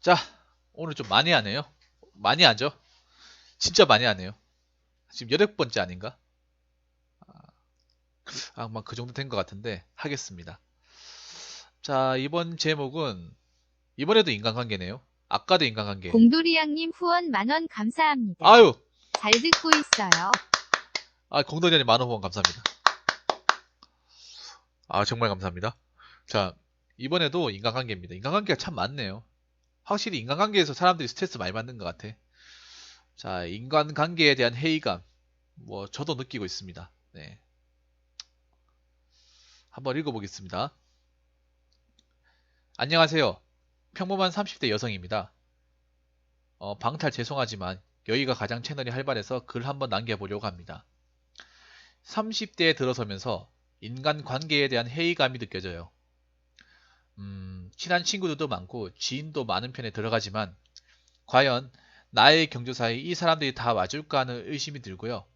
자, 오늘 좀 많이 하네요. 많이 하죠? 진짜 많이 하네요. 지금 8번째 아닌가? 아마 그 정도 된 것 같은데 하겠습니다. 자, 이번 제목은 이번에도 인간관계네요. 아까도 인간관계. 공돌이양님 후원 10,000원 감사합니다. 아유, 잘 듣고 있어요. 공돈이님 만원 후원 감사합니다. 정말 감사합니다. 자, 이번에도 인간관계입니다. 인간관계가 참 많네요. 확실히 인간관계에서 사람들이 스트레스 많이 받는 것 같아. 자, 인간관계에 대한 회의감, 저도 느끼고 있습니다. 네, 한번 읽어보겠습니다. 안녕하세요. 평범한 30대 여성입니다. 방탈 죄송하지만 여기가 가장 채널이 활발해서 글 한번 남겨보려고 합니다. 30대에 들어서면서 인간관계에 대한 회의감이 느껴져요. 친한 친구들도 많고 지인도 많은 편에 들어가지만 과연 나의 경조사에 이 사람들이 다 와줄까 하는 의심이 들고요.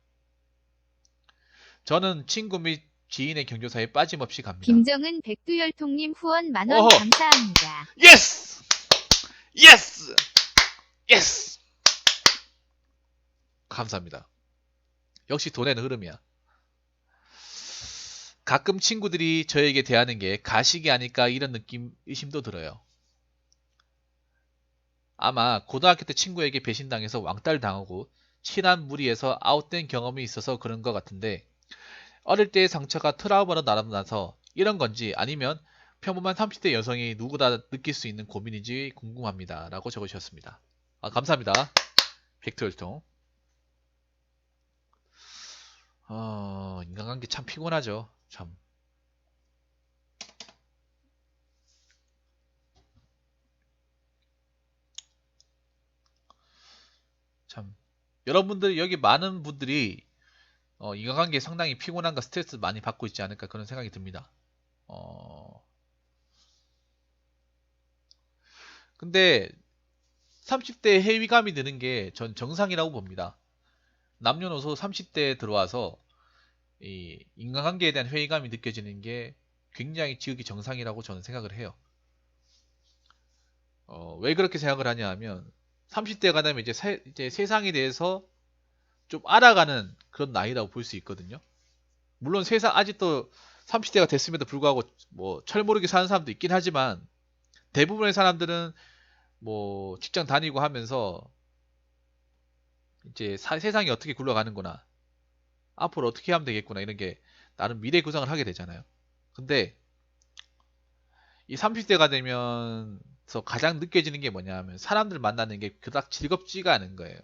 저는 친구 및 지인의 경조사에 빠짐없이 갑니다. 김정은 백두열통님 후원 10,000원 어허! 감사합니다. 예스! 예스! 예스! 감사합니다. 역시 돈의 흐름이야. 가끔 친구들이 저에게 대하는 게 가식이 아닐까 이런 의심도 들어요. 아마 고등학교 때 친구에게 배신당해서 왕따를 당하고 친한 무리에서 아웃된 경험이 있어서 그런 것 같은데 어릴 때의 상처가 트라우마로 남아나서 이런 건지 아니면 평범한 30대 여성이 누구나 느낄 수 있는 고민인지 궁금합니다. 라고 적으셨습니다. 감사합니다. 백토혈통. 인간관계 참 피곤하죠. 참. 참. 여러분들, 여기 많은 분들이 인간관계에 상당히 피곤한가 스트레스 많이 받고 있지 않을까 그런 생각이 듭니다. 근데 30대 회의감이 드는 게 전 정상이라고 봅니다. 남녀노소 30대에 들어와서 이 인간관계에 대한 회의감이 느껴지는 게 굉장히 지극히 정상이라고 저는 생각을 해요. 왜 그렇게 생각을 하냐 하면 30대가 되면 이제 세상에 대해서 좀 알아가는 그런 나이라고 볼 수 있거든요. 물론 세상 아직도 30대가 됐음에도 불구하고 철모르게 사는 사람도 있긴 하지만 대부분의 사람들은 직장 다니고 하면서 이제 세상이 어떻게 굴러가는구나, 앞으로 어떻게 하면 되겠구나 이런 게 나름 미래 구상을 하게 되잖아요. 근데 이 30대가 되면서 가장 느껴지는 게 뭐냐 하면 사람들 만나는 게 그닥 즐겁지가 않은 거예요.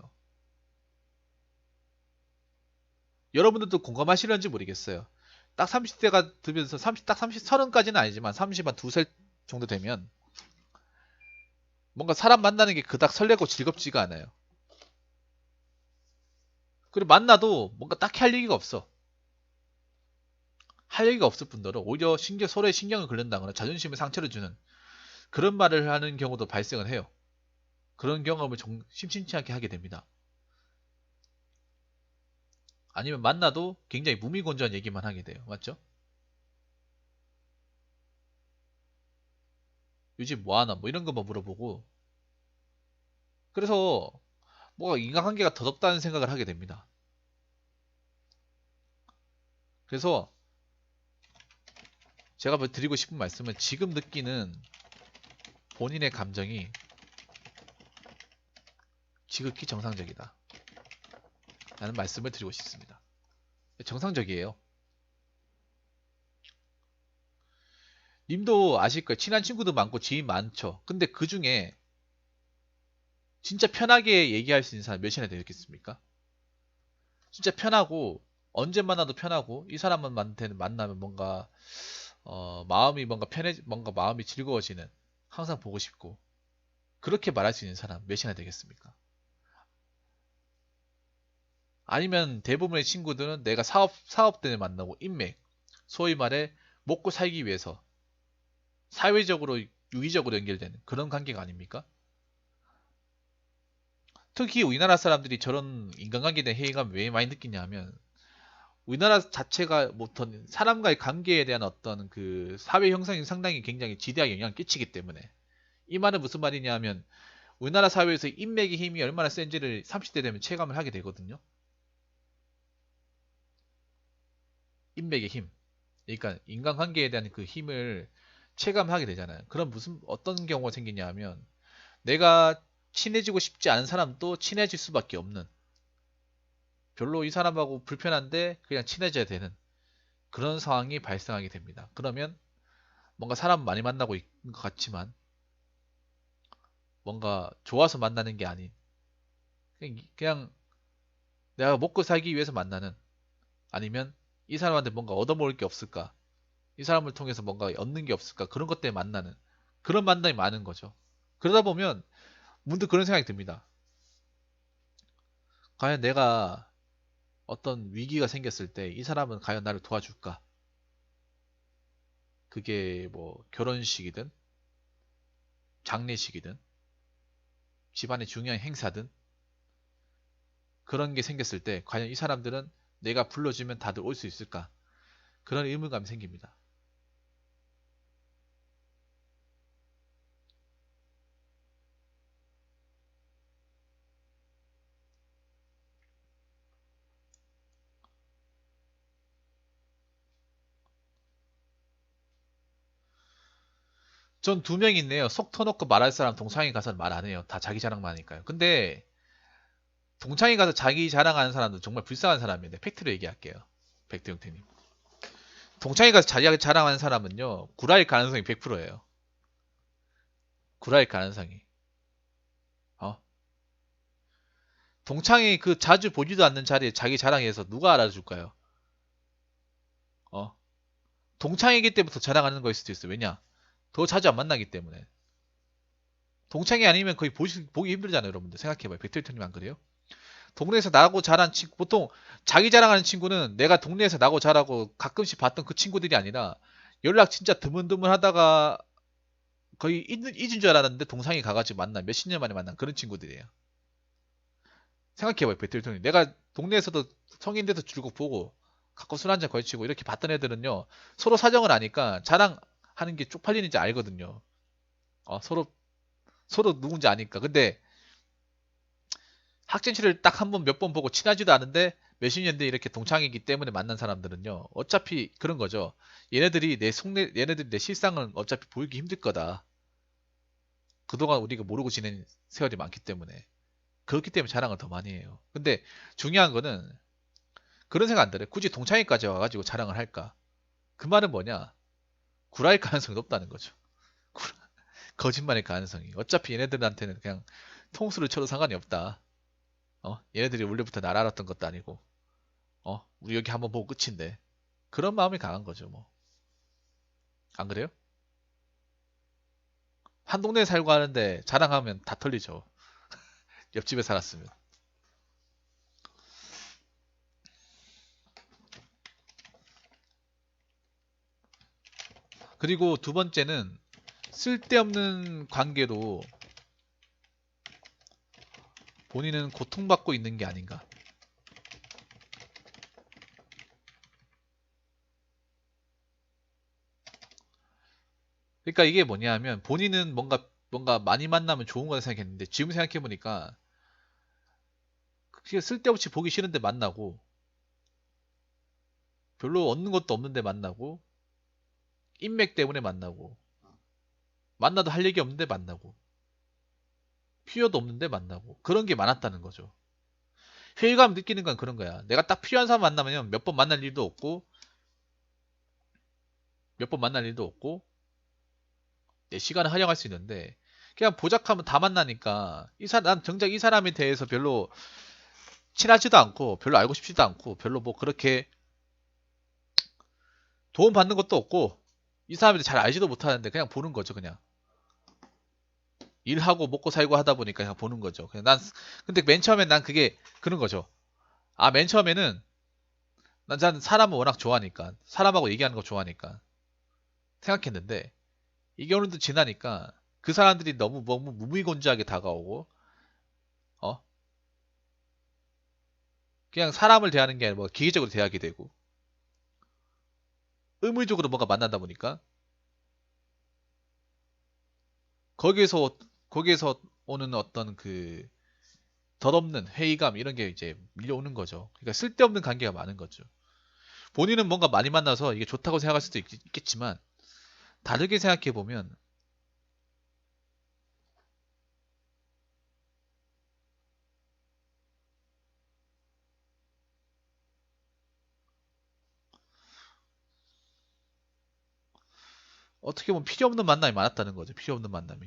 여러분들도 공감하시는지 모르겠어요. 딱 30대가 되면서 30까지는 아니지만 30한 2살 정도 되면 뭔가 사람 만나는 게 그닥 설레고 즐겁지가 않아요. 그리고 만나도 뭔가 딱히 할 얘기가 없어. 할 얘기가 없을 뿐더러 오히려 서로의 신경을 긁는다거나 자존심에 상처를 주는 그런 말을 하는 경우도 발생을 해요. 그런 경험을 심심치 않게 하게 됩니다. 아니면 만나도 굉장히 무미건조한 얘기만 하게 돼요. 맞죠? 요즘 뭐하나 이런 것만 물어보고, 그래서 뭐가 인간관계가 더럽다는 생각을 하게 됩니다. 그래서 제가 드리고 싶은 말씀은 지금 느끼는 본인의 감정이 지극히 정상적이다 라는 말씀을 드리고 싶습니다. 정상적이에요. 님도 아실 거예요. 친한 친구도 많고 지인 많죠. 근데 그 중에 진짜 편하게 얘기할 수 있는 사람 몇이나 되겠습니까? 진짜 편하고 언제 만나도 편하고 이 사람한테는 만나면 뭔가 마음이 뭔가 뭔가 마음이 즐거워지는, 항상 보고 싶고 그렇게 말할 수 있는 사람 몇이나 되겠습니까? 아니면 대부분의 친구들은 내가 사업 때문에 만나고 인맥, 소위 말해 먹고 살기 위해서 사회적으로 유기적으로 연결되는 그런 관계가 아닙니까? 특히 우리나라 사람들이 저런 인간관계에 대한 회의감 왜 많이 느끼냐 하면 우리나라 자체가 어떤 사람과의 관계에 대한 어떤 그 사회 형성이 상당히 굉장히 지대하게 영향을 끼치기 때문에. 이 말은 무슨 말이냐 하면 우리나라 사회에서 인맥의 힘이 얼마나 센지를 30대 되면 체감을 하게 되거든요. 인맥의 힘. 그러니까 인간관계에 대한 그 힘을 체감하게 되잖아요. 그럼 무슨 어떤 경우가 생기냐 하면 내가 친해지고 싶지 않은 사람도 친해질 수밖에 없는, 별로 이 사람하고 불편한데 그냥 친해져야 되는 그런 상황이 발생하게 됩니다. 그러면 뭔가 사람 많이 만나고 있는 것 같지만 뭔가 좋아서 만나는 게 아닌 그냥 내가 먹고 살기 위해서 만나는, 아니면 이 사람한테 뭔가 얻어먹을 게 없을까, 이 사람을 통해서 뭔가 얻는 게 없을까, 그런 것 때문에 만나는 그런 만남이 많은 거죠. 그러다 보면 문득 그런 생각이 듭니다. 과연 내가 어떤 위기가 생겼을 때 이 사람은 과연 나를 도와줄까? 그게 뭐 결혼식이든 장례식이든 집안의 중요한 행사든 그런 게 생겼을 때 과연 이 사람들은 내가 불러주면 다들 올 수 있을까? 그런 의문감이 생깁니다. 전 두 명 있네요. 속 터놓고 말할 사람 동창회 가서는 말 안 해요. 다 자기 자랑만 하니까요. 근데 동창회 가서 자기 자랑하는 사람도 정말 불쌍한 사람인데 팩트로 얘기할게요. 백두영태님. 동창회 가서 자기 자랑하는 사람은요. 구라일 가능성이 100%예요. 구라일 가능성이. 어? 동창회 그 자주 보지도 않는 자리에 자기 자랑해서 누가 알아줄까요? 어? 동창회기 때부터 자랑하는 거일 수도 있어. 왜냐? 더 자주 안 만나기 때문에. 동창회 아니면 거의 보기 힘들잖아요, 여러분들. 생각해봐요. 백두영태님 안 그래요? 동네에서 나고 자란 친구, 보통 자기 자랑하는 친구는 내가 동네에서 나고 자라고 가끔씩 봤던 그 친구들이 아니라 연락 진짜 드문드문 하다가 거의 잊은 줄 알았는데 동상이 가가지고 만나 몇십 년 만에 만난 그런 친구들이에요. 생각해봐요, 배틀통이. 내가 동네에서도 성인 돼서 줄곧 보고 가끔 술 한잔 걸치고 이렇게 봤던 애들은요, 서로 사정을 아니까 자랑하는 게 쪽팔리는지 알거든요. 서로 누군지 아니까. 근데 학창시를 딱 한 번 몇 번 보고 친하지도 않은데 몇십 년 뒤에 이렇게 동창이기 때문에 만난 사람들은요, 어차피 그런 거죠. 얘네들이 내 실상은 어차피 보이기 힘들 거다. 그동안 우리가 모르고 지낸 세월이 많기 때문에. 그렇기 때문에 자랑을 더 많이 해요. 근데 중요한 거는 그런 생각 안 들어요. 굳이 동창회까지 와가지고 자랑을 할까? 그 말은 뭐냐? 구라일 가능성이 높다는 거죠. 거짓말일 가능성이. 어차피 얘네들한테는 그냥 통수를 쳐도 상관이 없다. 얘네들이 원래부터 날 알았던 것도 아니고, 우리 여기 한번 보고 끝인데. 그런 마음이 강한 거죠, 뭐. 안 그래요? 한 동네에 살고 하는데 자랑하면 다 털리죠. 옆집에 살았으면. 그리고 두 번째는 쓸데없는 관계로 본인은 고통받고 있는 게 아닌가. 그러니까 이게 뭐냐면 본인은 뭔가 많이 만나면 좋은 거다 생각했는데 지금 생각해 보니까 그게 쓸데없이 보기 싫은데 만나고 별로 얻는 것도 없는데 만나고 인맥 때문에 만나고 만나도 할 얘기 없는데 만나고 필요도 없는데 만나고 그런 게 많았다는 거죠. 회의감 느끼는 건 그런 거야. 내가 딱 필요한 사람 만나면 몇 번 만날 일도 없고 몇 번 만날 일도 없고 내 시간을 활용할 수 있는데 그냥 보작하면 다 만나니까 난 정작 이 사람에 대해서 별로 친하지도 않고 별로 알고 싶지도 않고 별로 뭐 그렇게 도움 받는 것도 없고 이 사람들 잘 알지도 못하는데 그냥 보는 거죠. 그냥 일하고 먹고 살고 하다 보니까 그냥 보는 거죠. 근데 맨 처음엔 난 그게 그런 거죠. 맨 처음에는 난 사람을 워낙 좋아하니까 사람하고 얘기하는 거 좋아하니까 생각했는데 이 경우도 지나니까 그 사람들이 너무 무미건조하게 다가오고 어 그냥 사람을 대하는 게 아니라 뭐 기계적으로 대하게 되고 의무적으로 뭔가 만나다 보니까 거기에서 오는 어떤 그 덧없는 회의감 이런 게 이제 밀려오는 거죠. 그러니까 쓸데없는 관계가 많은 거죠. 본인은 뭔가 많이 만나서 이게 좋다고 생각할 수도 있겠지만 다르게 생각해 보면 어떻게 보면 필요 없는 만남이 많았다는 거죠. 필요 없는 만남이.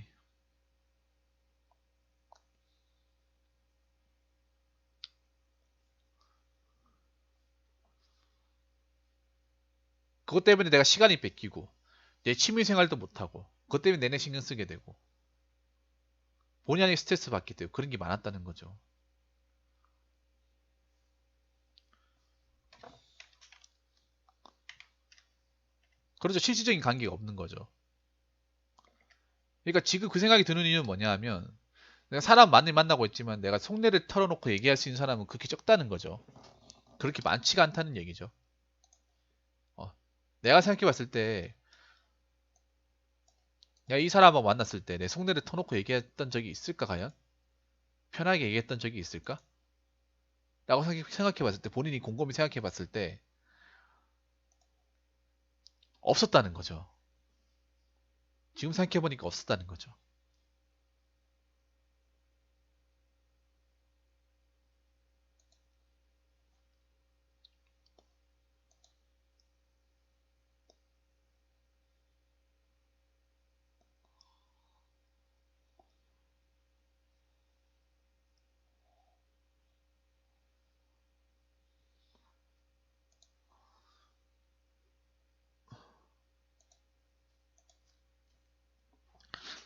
그것 때문에 내가 시간이 뺏기고 내 취미 생활도 못하고 그것 때문에 내내 신경 쓰게 되고 본의 아니게 스트레스 받게 되고 그런 게 많았다는 거죠. 그렇죠. 실질적인 관계가 없는 거죠. 그러니까 지금 그 생각이 드는 이유는 뭐냐 하면 내가 사람 많이 만나고 있지만 내가 속내를 털어놓고 얘기할 수 있는 사람은 그렇게 적다는 거죠. 그렇게 많지가 않다는 얘기죠. 어, 내가 생각해 봤을 때 내가 이 사람하고 만났을 때 내 속내를 터놓고 얘기했던 적이 있을까 과연? 편하게 얘기했던 적이 있을까? 라고 생각해 봤을 때 본인이 곰곰이 생각해 봤을 때 없었다는 거죠. 지금 생각해 보니까 없었다는 거죠.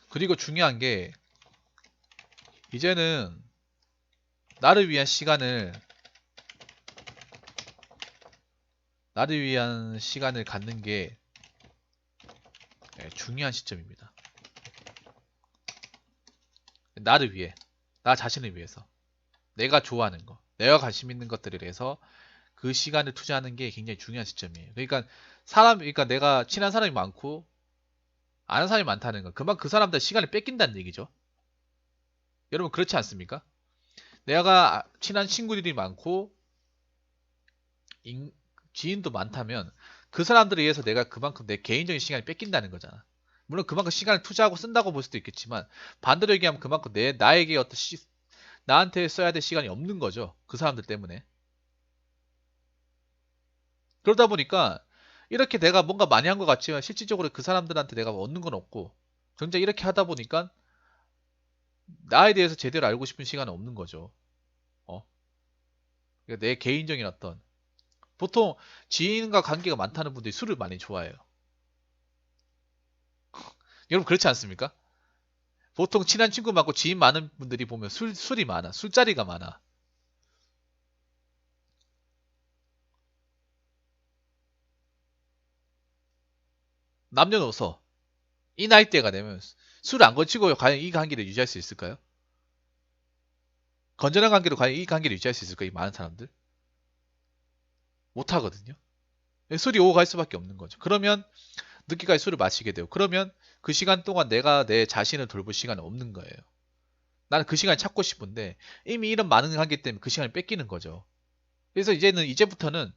그리고 중요한 게 이제는 나를 위한 시간을 갖는 게 중요한 시점입니다. 나를 위해, 나 자신을 위해서, 내가 좋아하는 거, 내가 관심 있는 것들에 대해서 그 시간을 투자하는 게 굉장히 중요한 시점이에요. 그러니까 내가 친한 사람이 많고 아는 사람이 많다는 건 그만 그 사람들 시간을 뺏긴다는 얘기죠. 여러분 그렇지 않습니까? 내가 친한 친구들이 많고 인- 지인도 많다면 그 사람들에 의해서 내가 그만큼 내 개인적인 시간이 뺏긴다는 거잖아. 물론 그만큼 시간을 투자하고 쓴다고 볼 수도 있겠지만 반대로 얘기하면 그만큼 나에게 나한테 써야 될 시간이 없는 거죠. 그 사람들 때문에. 그러다 보니까 이렇게 내가 뭔가 많이 한 것 같지만 실질적으로 그 사람들한테 내가 얻는 건 없고 정작 이렇게 하다 보니까 나에 대해서 제대로 알고 싶은 시간은 없는 거죠. 어? 그러니까 내 개인적인 어떤 보통 지인과 관계가 많다는 분들이 술을 많이 좋아해요. 여러분 그렇지 않습니까? 보통 친한 친구 많고 지인 많은 분들이 보면 술이 많아. 술자리가 많아. 남녀노소 이 나이대가 되면 술을 안 거치고 과연 이 관계를 유지할 수 있을까요? 건전한 관계로 과연 이 관계를 유지할 수 있을까요? 이 많은 사람들? 못 하거든요. 술이 오고 갈 수밖에 없는 거죠. 그러면 늦게까지 술을 마시게 돼요. 그러면 그 시간 동안 내가 내 자신을 돌볼 시간이 없는 거예요. 나는 그 시간을 찾고 싶은데 이미 이런 많은 관계 때문에 그 시간을 뺏기는 거죠. 그래서 이제부터는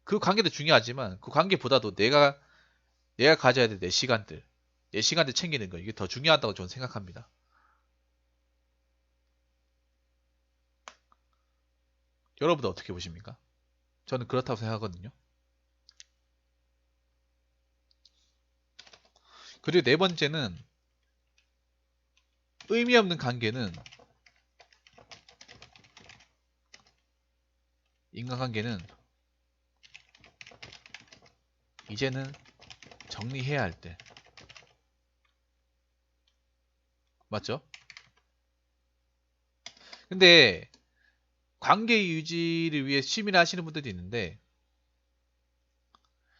그 관계도 중요하지만 그 관계보다도 내가 가져야 될 내 시간들 챙기는 거 이게 더 중요하다고 저는 생각합니다. 여러분도 어떻게 보십니까? 저는 그렇다고 생각하거든요. 그리고 네 번째는 의미 없는 인간관계는 이제는 정리해야 할 때. 맞죠? 근데 관계 유지를 위해 취미를 하시는 분들도 있는데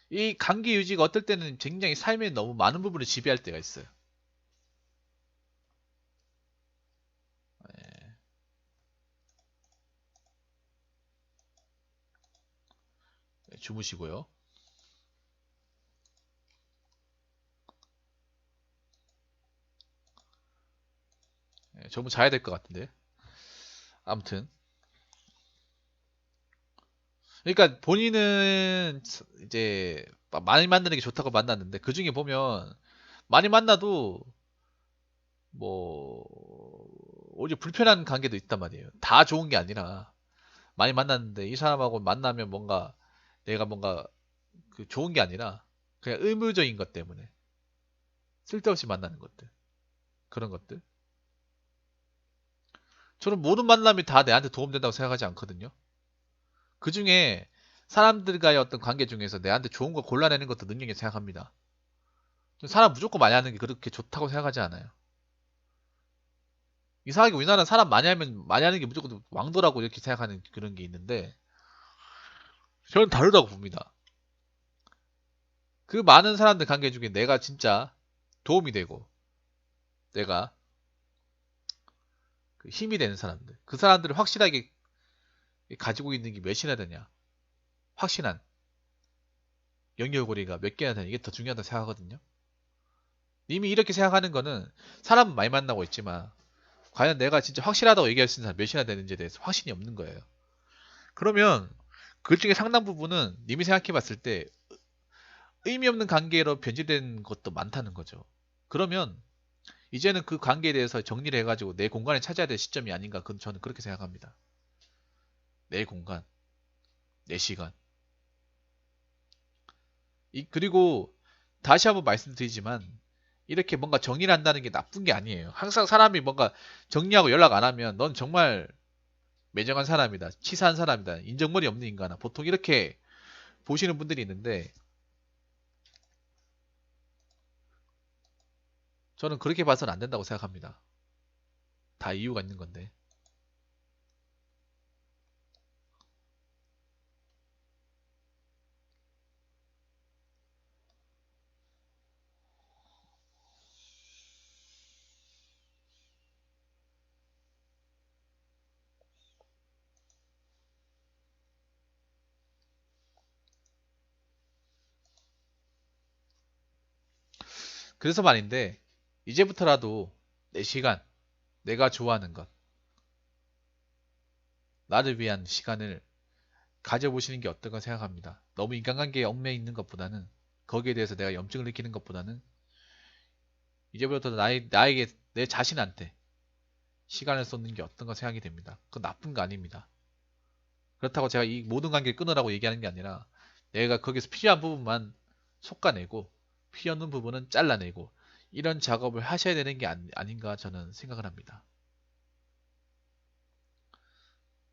이 관계 유지가 어떨 때는 굉장히 삶의 너무 많은 부분을 지배할 때가 있어요. 예, 주무시고요. 저분 자야 될 것 같은데. 아무튼. 그러니까 본인은 이제 많이 만나는 게 좋다고 만났는데 그 중에 보면 많이 만나도 뭐 오히려 불편한 관계도 있단 말이에요. 다 좋은 게 아니라 많이 만났는데 이 사람하고 만나면 뭔가 내가 뭔가 그 좋은 게 아니라 그냥 의무적인 것 때문에 쓸데없이 만나는 것들 그런 것들 저는 모든 만남이 다 내한테 도움된다고 생각하지 않거든요. 그 중에 사람들과의 어떤 관계 중에서 내한테 좋은 거 골라내는 것도 능력이 생각합니다. 사람 무조건 많이 하는 게 그렇게 좋다고 생각하지 않아요. 이상하게 우리나라는 사람 많이 하면 많이 하는 게 무조건 왕도라고 이렇게 생각하는 그런 게 있는데 저는 다르다고 봅니다. 그 많은 사람들 관계 중에 내가 진짜 도움이 되고 내가 그 힘이 되는 사람들 그 사람들을 확실하게 가지고 있는 게 몇이나 되냐 확신한 연결고리가 몇 개나 되냐 이게 더 중요하다고 생각하거든요. 이미 이렇게 생각하는 거는 사람 많이 만나고 있지만 과연 내가 진짜 확실하다고 얘기할 수 있는 사람 몇이나 되는지에 대해서 확신이 없는 거예요. 그러면 그 중에 상당 부분은 님이 생각해 봤을 때 의미 없는 관계로 변질된 것도 많다는 거죠. 그러면 이제는 그 관계에 대해서 정리를 해가지고 내 공간을 찾아야 될 시점이 아닌가 그건 저는 그렇게 생각합니다. 내 공간, 내 시간. 그리고 다시 한번 말씀드리지만 이렇게 뭔가 정리를 한다는 게 나쁜 게 아니에요. 항상 사람이 뭔가 정리하고 연락 안 하면 넌 정말 매정한 사람이다. 치사한 사람이다. 인정머리 없는 인간아. 보통 이렇게 보시는 분들이 있는데 저는 그렇게 봐서는 안 된다고 생각합니다. 다 이유가 있는 건데. 그래서 말인데 이제부터라도 내 시간, 내가 좋아하는 것, 나를 위한 시간을 가져보시는 게 어떨까 생각합니다. 너무 인간관계에 얽매여 있는 것보다는 거기에 대해서 내가 염증을 느끼는 것보다는 이제부터 나에게 내 자신한테 시간을 쏟는 게 어떤가 생각이 됩니다. 그건 나쁜 거 아닙니다. 그렇다고 제가 이 모든 관계를 끊으라고 얘기하는 게 아니라 내가 거기서 필요한 부분만 솎아내고 필요 없는 부분은 잘라내고 이런 작업을 하셔야 되는 게 아닌가 저는 생각을 합니다.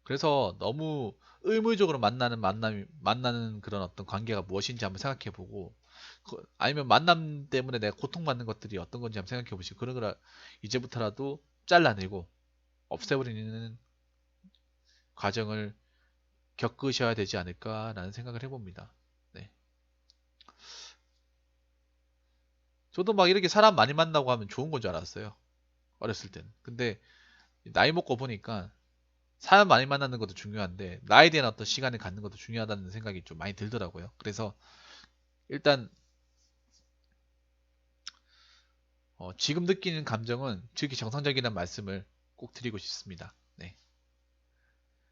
그래서 너무 의무적으로 만나는 그런 어떤 관계가 무엇인지 한번 생각해보고 아니면 만남 때문에 내가 고통받는 것들이 어떤 건지 한번 생각해보시고 그런 걸 이제부터라도 잘라내고 없애버리는 과정을 겪으셔야 되지 않을까라는 생각을 해봅니다. 네. 저도 막 이렇게 사람 많이 만나고 하면 좋은 건 줄 알았어요. 어렸을 때는. 근데 나이 먹고 보니까 사람 많이 만나는 것도 중요한데 나에 대한 어떤 시간을 갖는 것도 중요하다는 생각이 좀 많이 들더라고요. 그래서 일단 지금 느끼는 감정은 즉히 정상적이라는 말씀을 꼭 드리고 싶습니다. 네.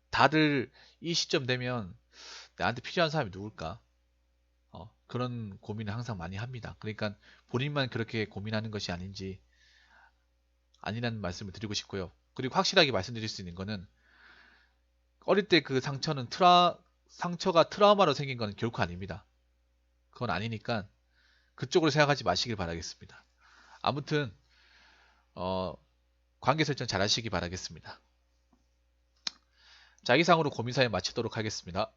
다들 이 시점 되면 나한테 필요한 사람이 누굴까? 그런 고민을 항상 많이 합니다. 그러니까 본인만 그렇게 고민하는 것이 아니라는 말씀을 드리고 싶고요. 그리고 확실하게 말씀드릴 수 있는 거는 어릴 때 그 상처가 트라우마로 생긴 건 결코 아닙니다. 그건 아니니까 그쪽으로 생각하지 마시길 바라겠습니다. 아무튼 어, 관계 설정 잘 하시기 바라겠습니다. 자, 이상으로 고민 사연 마치도록 하겠습니다.